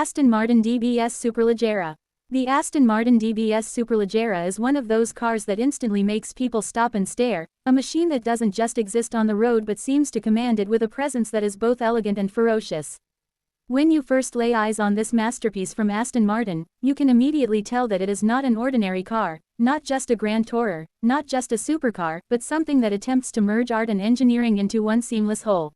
Aston Martin DBS Superleggera. The Aston Martin DBS Superleggera is one of those cars that instantly makes people stop and stare, a machine that doesn't just exist on the road but seems to command it with a presence that is both elegant and ferocious. When you first lay eyes on this masterpiece from Aston Martin, you can immediately tell that it is not an ordinary car, not just a grand tourer, not just a supercar, but something that attempts to merge art and engineering into one seamless whole.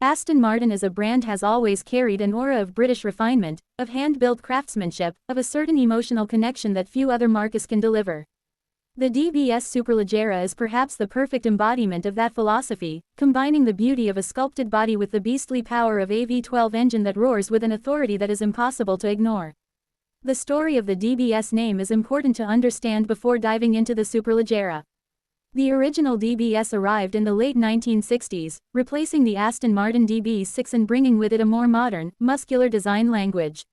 Aston Martin as a brand has always carried an aura of British refinement, of hand-built craftsmanship, of a certain emotional connection that few other marques can deliver. The DBS Superleggera is perhaps the perfect embodiment of that philosophy, combining the beauty of a sculpted body with the beastly power of a V12 engine that roars with an authority that is impossible to ignore. The story of the DBS name is important to understand before diving into the Superleggera. The original DBS arrived in the late 1960s, replacing the Aston Martin DB6 and bringing with it a more modern, muscular design language.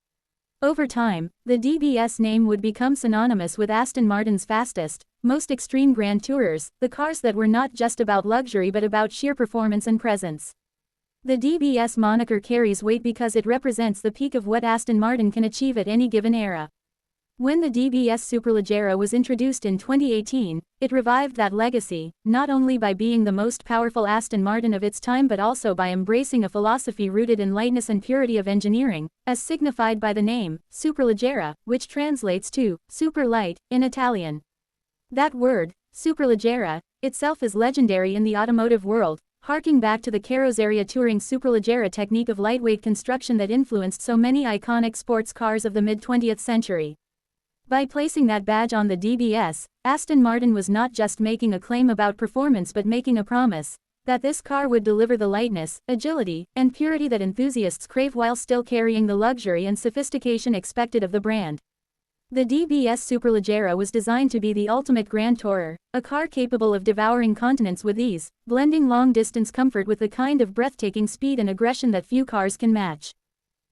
Over time, the DBS name would become synonymous with Aston Martin's fastest, most extreme grand tourers, the cars that were not just about luxury but about sheer performance and presence. The DBS moniker carries weight because it represents the peak of what Aston Martin can achieve at any given era. When the DBS Superleggera was introduced in 2018, it revived that legacy, not only by being the most powerful Aston Martin of its time but also by embracing a philosophy rooted in lightness and purity of engineering, as signified by the name, Superleggera, which translates to, super light, in Italian. That word, Superleggera, itself is legendary in the automotive world, harking back to the Carrozzeria Touring Superleggera technique of lightweight construction that influenced so many iconic sports cars of the mid-20th century. By placing that badge on the DBS, Aston Martin was not just making a claim about performance but making a promise that this car would deliver the lightness, agility, and purity that enthusiasts crave while still carrying the luxury and sophistication expected of the brand. The DBS Superleggera was designed to be the ultimate grand tourer, a car capable of devouring continents with ease, blending long-distance comfort with the kind of breathtaking speed and aggression that few cars can match.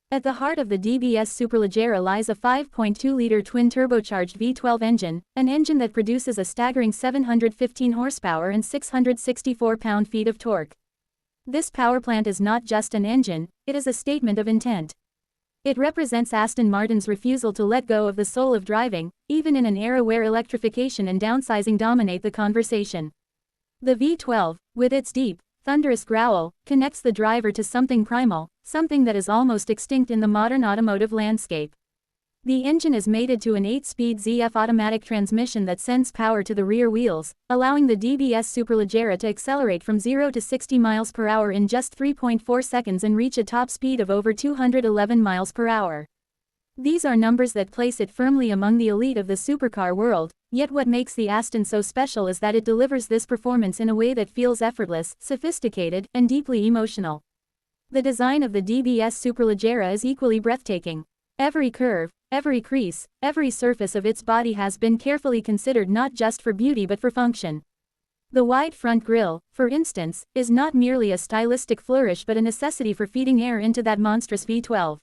At the heart of the DBS Superleggera lies a 5.2-liter twin-turbocharged V12 engine, an engine that produces a staggering 715 horsepower and 664 pound-feet of torque. This power plant is not just an engine, it is a statement of intent. It represents Aston Martin's refusal to let go of the soul of driving, even in an era where electrification and downsizing dominate the conversation. The V12, with its deep, thunderous growl, connects the driver to something primal, something that is almost extinct in the modern automotive landscape. The engine is mated to an 8-speed ZF automatic transmission that sends power to the rear wheels, allowing the DBS Superleggera to accelerate from 0 to 60 miles per hour in just 3.4 seconds and reach a top speed of over 211 miles per hour. These are numbers that place it firmly among the elite of the supercar world, yet what makes the Aston so special is that it delivers this performance in a way that feels effortless, sophisticated, and deeply emotional. The design of the DBS Superleggera is equally breathtaking. Every curve, every crease, every surface of its body has been carefully considered not just for beauty but for function. The wide front grille, for instance, is not merely a stylistic flourish but a necessity for feeding air into that monstrous V12.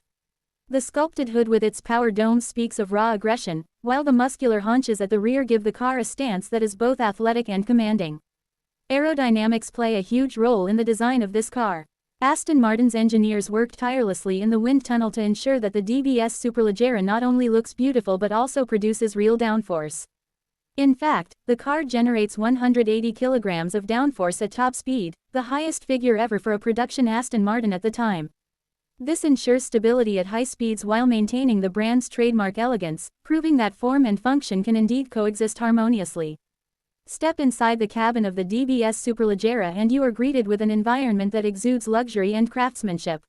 The sculpted hood with its power domes speaks of raw aggression, while the muscular haunches at the rear give the car a stance that is both athletic and commanding. Aerodynamics play a huge role in the design of this car. Aston Martin's engineers worked tirelessly in the wind tunnel to ensure that the DBS Superleggera not only looks beautiful but also produces real downforce. In fact, the car generates 180 kilograms of downforce at top speed, the highest figure ever for a production Aston Martin at the time. This ensures stability at high speeds while maintaining the brand's trademark elegance, proving that form and function can indeed coexist harmoniously. Step inside the cabin of the DBS Superleggera and you are greeted with an environment that exudes luxury and craftsmanship.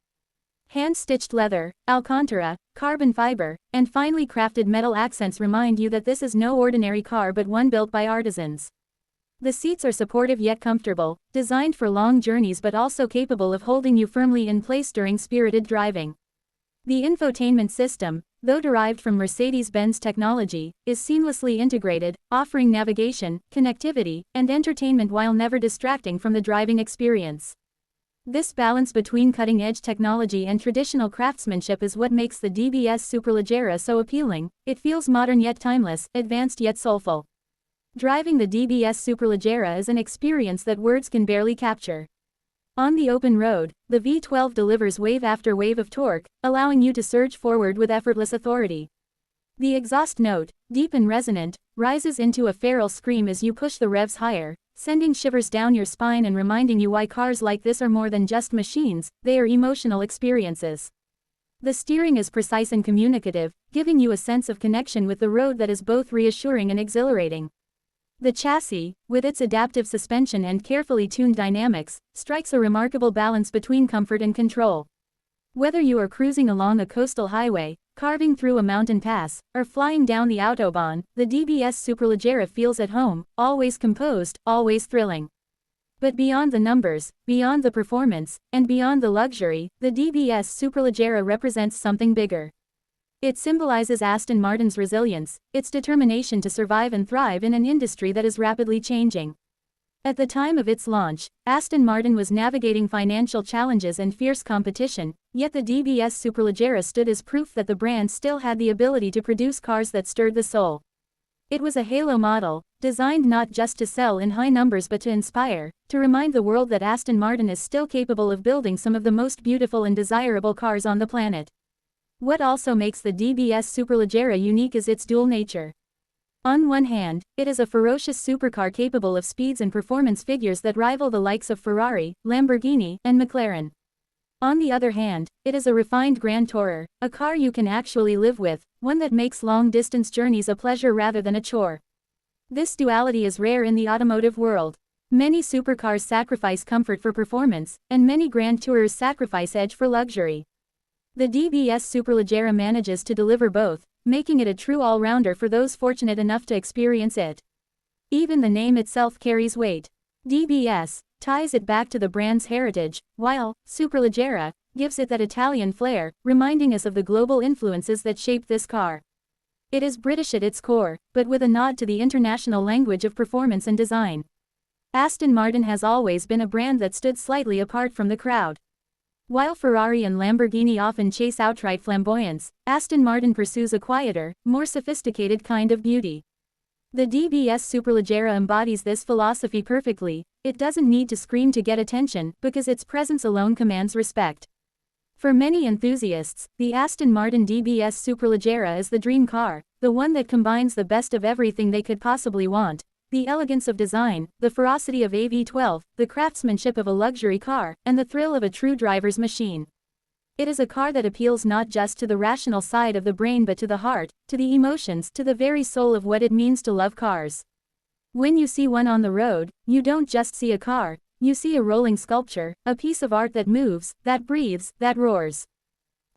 Hand-stitched leather, alcantara, carbon fiber, and finely crafted metal accents remind you that this is no ordinary car but one built by artisans. The seats are supportive yet comfortable, designed for long journeys but also capable of holding you firmly in place during spirited driving. The infotainment system, though derived from Mercedes-Benz technology, is seamlessly integrated, offering navigation, connectivity, and entertainment while never distracting from the driving experience. This balance between cutting-edge technology and traditional craftsmanship is what makes the DBS Superleggera so appealing. It feels modern yet timeless, advanced yet soulful. Driving the DBS Superleggera is an experience that words can barely capture. On the open road, the V12 delivers wave after wave of torque, allowing you to surge forward with effortless authority. The exhaust note, deep and resonant, rises into a feral scream as you push the revs higher, sending shivers down your spine and reminding you why cars like this are more than just machines, they are emotional experiences. The steering is precise and communicative, giving you a sense of connection with the road that is both reassuring and exhilarating. The chassis, with its adaptive suspension and carefully tuned dynamics, strikes a remarkable balance between comfort and control. Whether you are cruising along a coastal highway, carving through a mountain pass, or flying down the Autobahn, the DBS Superleggera feels at home, always composed, always thrilling. But beyond the numbers, beyond the performance, and beyond the luxury, the DBS Superleggera represents something bigger. It symbolizes Aston Martin's resilience, its determination to survive and thrive in an industry that is rapidly changing. At the time of its launch, Aston Martin was navigating financial challenges and fierce competition, yet the DBS Superleggera stood as proof that the brand still had the ability to produce cars that stirred the soul. It was a halo model, designed not just to sell in high numbers but to inspire, to remind the world that Aston Martin is still capable of building some of the most beautiful and desirable cars on the planet. What also makes the DBS Superleggera unique is its dual nature. On one hand, it is a ferocious supercar capable of speeds and performance figures that rival the likes of Ferrari, Lamborghini, and McLaren. On the other hand, it is a refined grand tourer, a car you can actually live with, one that makes long-distance journeys a pleasure rather than a chore. This duality is rare in the automotive world. Many supercars sacrifice comfort for performance, and many grand tourers sacrifice edge for luxury. The DBS Superleggera manages to deliver both, making it a true all-rounder for those fortunate enough to experience it. Even the name itself carries weight. DBS ties it back to the brand's heritage, while Superleggera gives it that Italian flair, reminding us of the global influences that shaped this car. It is British at its core, but with a nod to the international language of performance and design. Aston Martin has always been a brand that stood slightly apart from the crowd. While Ferrari and Lamborghini often chase outright flamboyance, Aston Martin pursues a quieter, more sophisticated kind of beauty. The DBS Superleggera embodies this philosophy perfectly. It doesn't need to scream to get attention, because its presence alone commands respect. For many enthusiasts, the Aston Martin DBS Superleggera is the dream car, the one that combines the best of everything they could possibly want. The elegance of design, the ferocity of a V12, the craftsmanship of a luxury car, and the thrill of a true driver's machine. It is a car that appeals not just to the rational side of the brain but to the heart, to the emotions, to the very soul of what it means to love cars. When you see one on the road, you don't just see a car, you see a rolling sculpture, a piece of art that moves, that breathes, that roars.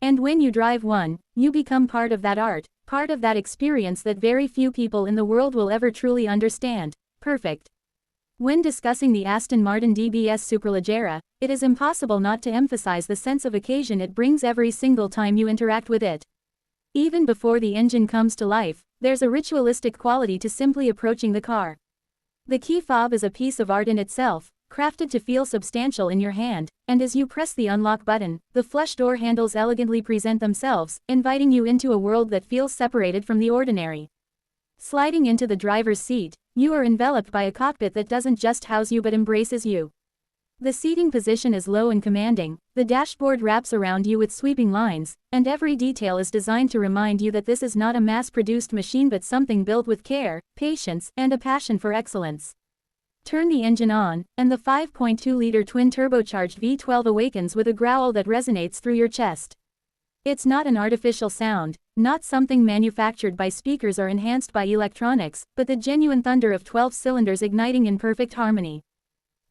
And when you drive one, you become part of that art, part of that experience that very few people in the world will ever truly understand. Perfect. When discussing the Aston Martin DBS Superleggera, it is impossible not to emphasize the sense of occasion it brings every single time you interact with it. Even before the engine comes to life, there's a ritualistic quality to simply approaching the car. The key fob is a piece of art in itself, crafted to feel substantial in your hand, and as you press the unlock button, the flush door handles elegantly present themselves, inviting you into a world that feels separated from the ordinary. Sliding into the driver's seat, you are enveloped by a cockpit that doesn't just house you but embraces you. The seating position is low and commanding, the dashboard wraps around you with sweeping lines, and every detail is designed to remind you that this is not a mass-produced machine but something built with care, patience, and a passion for excellence. Turn the engine on, and the 5.2-liter twin-turbocharged V12 awakens with a growl that resonates through your chest. It's not an artificial sound, not something manufactured by speakers or enhanced by electronics, but the genuine thunder of 12 cylinders igniting in perfect harmony.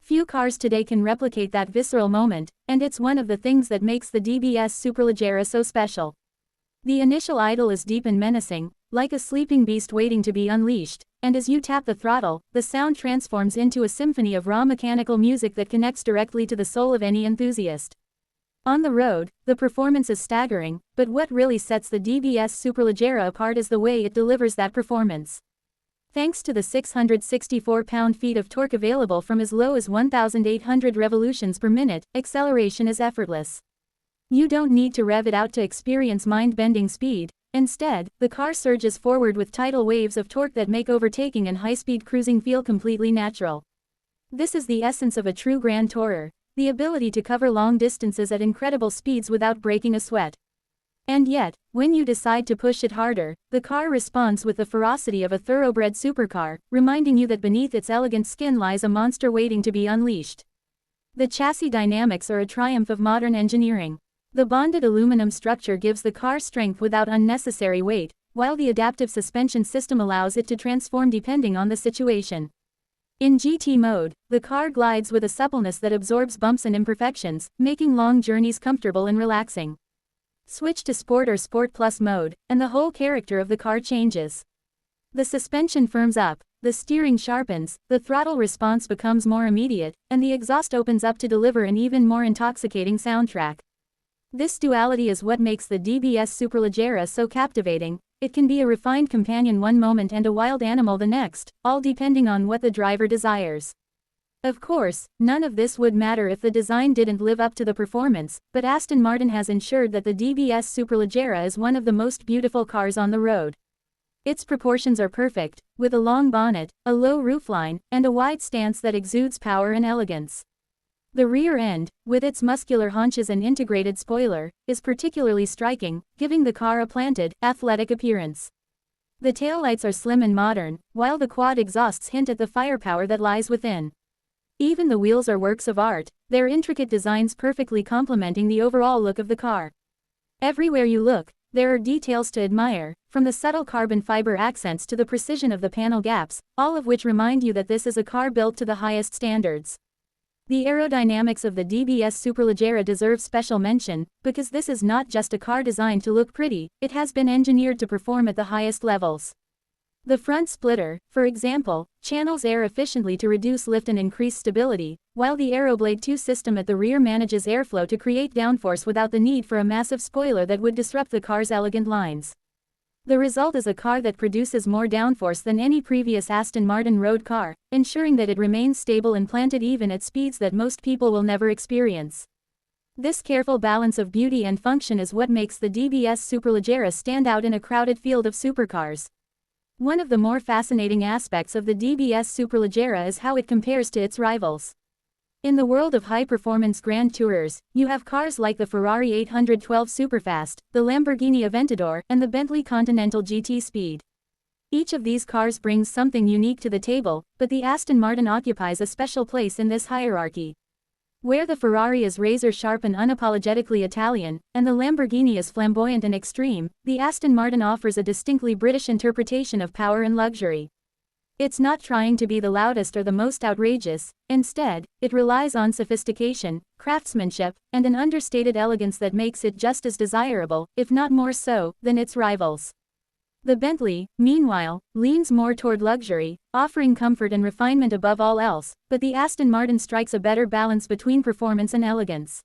Few cars today can replicate that visceral moment, and it's one of the things that makes the DBS Superleggera so special. The initial idle is deep and menacing, like a sleeping beast waiting to be unleashed, and as you tap the throttle, the sound transforms into a symphony of raw mechanical music that connects directly to the soul of any enthusiast. On the road, the performance is staggering, but what really sets the DBS Superleggera apart is the way it delivers that performance. Thanks to the 664 pound-feet of torque available from as low as 1,800 revolutions per minute, acceleration is effortless. You don't need to rev it out to experience mind-bending speed. Instead, the car surges forward with tidal waves of torque that make overtaking and high-speed cruising feel completely natural. This is the essence of a true grand tourer. the ability to cover long distances at incredible speeds without breaking a sweat. And yet, when you decide to push it harder, the car responds with the ferocity of a thoroughbred supercar, reminding you that beneath its elegant skin lies a monster waiting to be unleashed. The chassis dynamics are a triumph of modern engineering. The bonded aluminum structure gives the car strength without unnecessary weight, while the adaptive suspension system allows it to transform depending on the situation. In GT mode, the car glides with a suppleness that absorbs bumps and imperfections, making long journeys comfortable and relaxing. Switch to Sport or Sport Plus mode, and the whole character of the car changes. The suspension firms up, the steering sharpens, the throttle response becomes more immediate, and the exhaust opens up to deliver an even more intoxicating soundtrack. This duality is what makes the DBS Superleggera so captivating. It can be a refined companion one moment and a wild animal the next, all depending on what the driver desires. Of course, none of this would matter if the design didn't live up to the performance, but Aston Martin has ensured that the DBS Superleggera is one of the most beautiful cars on the road. Its proportions are perfect, with a long bonnet, a low roofline, and a wide stance that exudes power and elegance. The rear end, with its muscular haunches and integrated spoiler, is particularly striking, giving the car a planted, athletic appearance. The taillights are slim and modern, while the quad exhausts hint at the firepower that lies within. Even the wheels are works of art, their intricate designs perfectly complementing the overall look of the car. Everywhere you look, there are details to admire, from the subtle carbon fiber accents to the precision of the panel gaps, all of which remind you that this is a car built to the highest standards. The aerodynamics of the DBS Superleggera deserve special mention, because this is not just a car designed to look pretty, it has been engineered to perform at the highest levels. The front splitter, for example, channels air efficiently to reduce lift and increase stability, while the Aeroblade 2 system at the rear manages airflow to create downforce without the need for a massive spoiler that would disrupt the car's elegant lines. The result is a car that produces more downforce than any previous Aston Martin road car, ensuring that it remains stable and planted even at speeds that most people will never experience. This careful balance of beauty and function is what makes the DBS Superleggera stand out in a crowded field of supercars. One of the more fascinating aspects of the DBS Superleggera is how it compares to its rivals. In the world of high-performance Grand Tourers, you have cars like the Ferrari 812 Superfast, the Lamborghini Aventador, and the Bentley Continental GT Speed. Each of these cars brings something unique to the table, but the Aston Martin occupies a special place in this hierarchy. Where the Ferrari is razor-sharp and unapologetically Italian, and the Lamborghini is flamboyant and extreme, the Aston Martin offers a distinctly British interpretation of power and luxury. It's not trying to be the loudest or the most outrageous, instead, it relies on sophistication, craftsmanship, and an understated elegance that makes it just as desirable, if not more so, than its rivals. The Bentley, meanwhile, leans more toward luxury, offering comfort and refinement above all else, but the Aston Martin strikes a better balance between performance and elegance.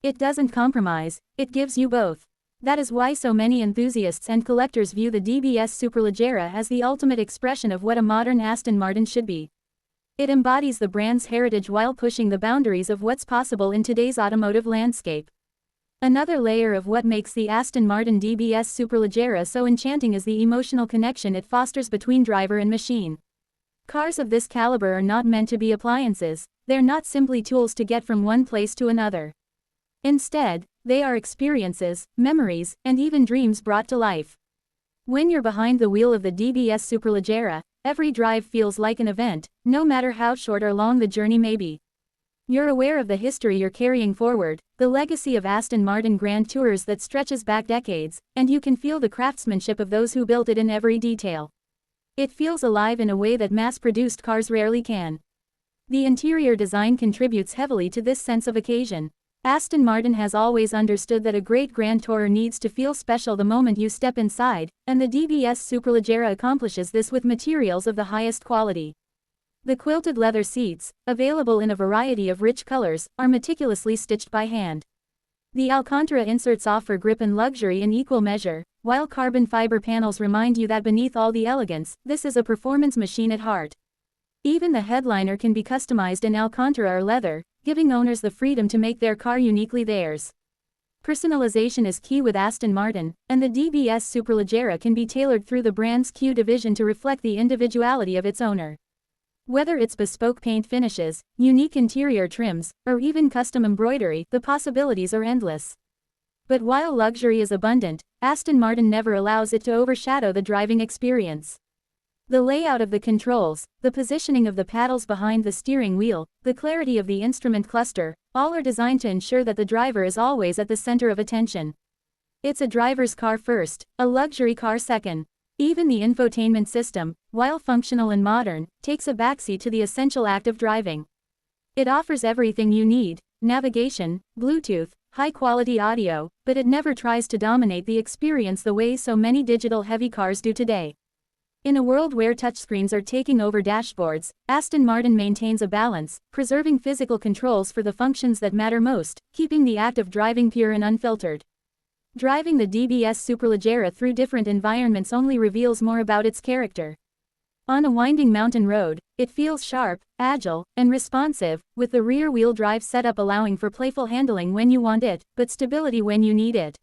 It doesn't compromise, it gives you both. That is why so many enthusiasts and collectors view the DBS Superleggera as the ultimate expression of what a modern Aston Martin should be. It embodies the brand's heritage while pushing the boundaries of what's possible in today's automotive landscape. Another layer of what makes the Aston Martin DBS Superleggera so enchanting is the emotional connection it fosters between driver and machine. Cars of this caliber are not meant to be appliances, they're not simply tools to get from one place to another. Instead, they are experiences, memories, and even dreams brought to life. When you're behind the wheel of the DBS Superleggera, every drive feels like an event, no matter how short or long the journey may be. You're aware of the history you're carrying forward, the legacy of Aston Martin Grand Tours that stretches back decades, and you can feel the craftsmanship of those who built it in every detail. It feels alive in a way that mass-produced cars rarely can. The interior design contributes heavily to this sense of occasion. Aston Martin has always understood that a great Grand Tourer needs to feel special the moment you step inside, and the DBS Superleggera accomplishes this with materials of the highest quality. The quilted leather seats, available in a variety of rich colors, are meticulously stitched by hand. The Alcantara inserts offer grip and luxury in equal measure, while carbon fiber panels remind you that beneath all the elegance, this is a performance machine at heart. Even the headliner can be customized in Alcantara or leather, giving owners the freedom to make their car uniquely theirs. Personalization is key with Aston Martin, and the DBS Superleggera can be tailored through the brand's Q division to reflect the individuality of its owner. Whether it's bespoke paint finishes, unique interior trims, or even custom embroidery, the possibilities are endless. But while luxury is abundant, Aston Martin never allows it to overshadow the driving experience. The layout of the controls, the positioning of the paddles behind the steering wheel, the clarity of the instrument cluster, all are designed to ensure that the driver is always at the center of attention. It's a driver's car first, a luxury car second. Even the infotainment system, while functional and modern, takes a backseat to the essential act of driving. It offers everything you need: navigation, Bluetooth, high-quality audio, but it never tries to dominate the experience the way so many digital-heavy cars do today. In a world where touchscreens are taking over dashboards, Aston Martin maintains a balance, preserving physical controls for the functions that matter most, keeping the act of driving pure and unfiltered. Driving the DBS Superleggera through different environments only reveals more about its character. On a winding mountain road, it feels sharp, agile, and responsive, with the rear-wheel drive setup allowing for playful handling when you want it, but stability when you need it.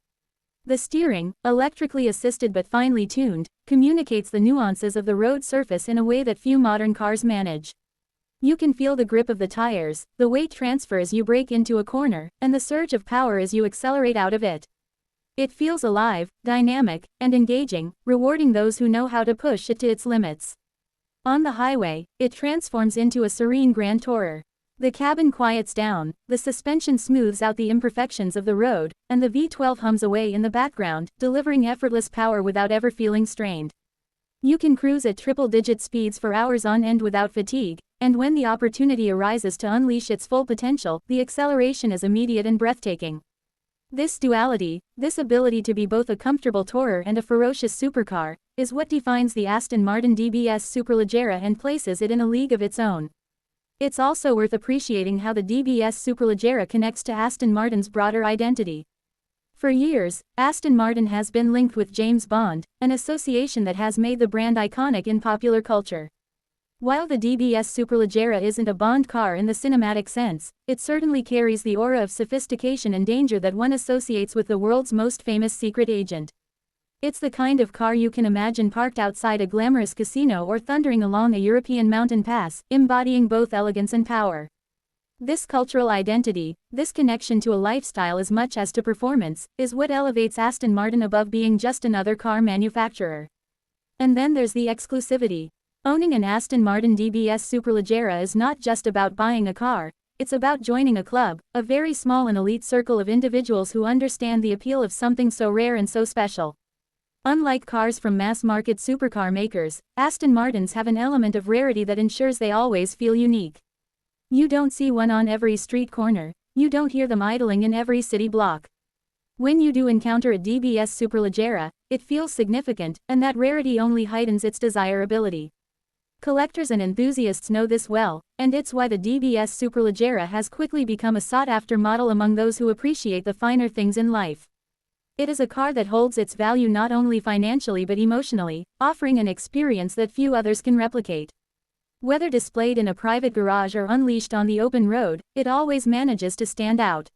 The steering, electrically assisted but finely tuned, communicates the nuances of the road surface in a way that few modern cars manage. You can feel the grip of the tires, the weight transfer as you brake into a corner, and the surge of power as you accelerate out of it. It feels alive, dynamic, and engaging, rewarding those who know how to push it to its limits. On the highway, it transforms into a serene grand tourer. The cabin quiets down, the suspension smooths out the imperfections of the road, and the V12 hums away in the background, delivering effortless power without ever feeling strained. You can cruise at triple-digit speeds for hours on end without fatigue, and when the opportunity arises to unleash its full potential, the acceleration is immediate and breathtaking. This duality, this ability to be both a comfortable tourer and a ferocious supercar, is what defines the Aston Martin DBS Superleggera and places it in a league of its own. It's also worth appreciating how the DBS Superleggera connects to Aston Martin's broader identity. For years, Aston Martin has been linked with James Bond, an association that has made the brand iconic in popular culture. While the DBS Superleggera isn't a Bond car in the cinematic sense, it certainly carries the aura of sophistication and danger that one associates with the world's most famous secret agent. It's the kind of car you can imagine parked outside a glamorous casino or thundering along a European mountain pass, embodying both elegance and power. This cultural identity, this connection to a lifestyle as much as to performance, is what elevates Aston Martin above being just another car manufacturer. And then there's the exclusivity. Owning an Aston Martin DBS Superleggera is not just about buying a car, it's about joining a club, a very small and elite circle of individuals who understand the appeal of something so rare and so special. Unlike cars from mass-market supercar makers, Aston Martins have an element of rarity that ensures they always feel unique. You don't see one on every street corner, you don't hear them idling in every city block. When you do encounter a DBS Superleggera, it feels significant, and that rarity only heightens its desirability. Collectors and enthusiasts know this well, and it's why the DBS Superleggera has quickly become a sought-after model among those who appreciate the finer things in life. It is a car that holds its value not only financially but emotionally, offering an experience that few others can replicate. Whether displayed in a private garage or unleashed on the open road, it always manages to stand out.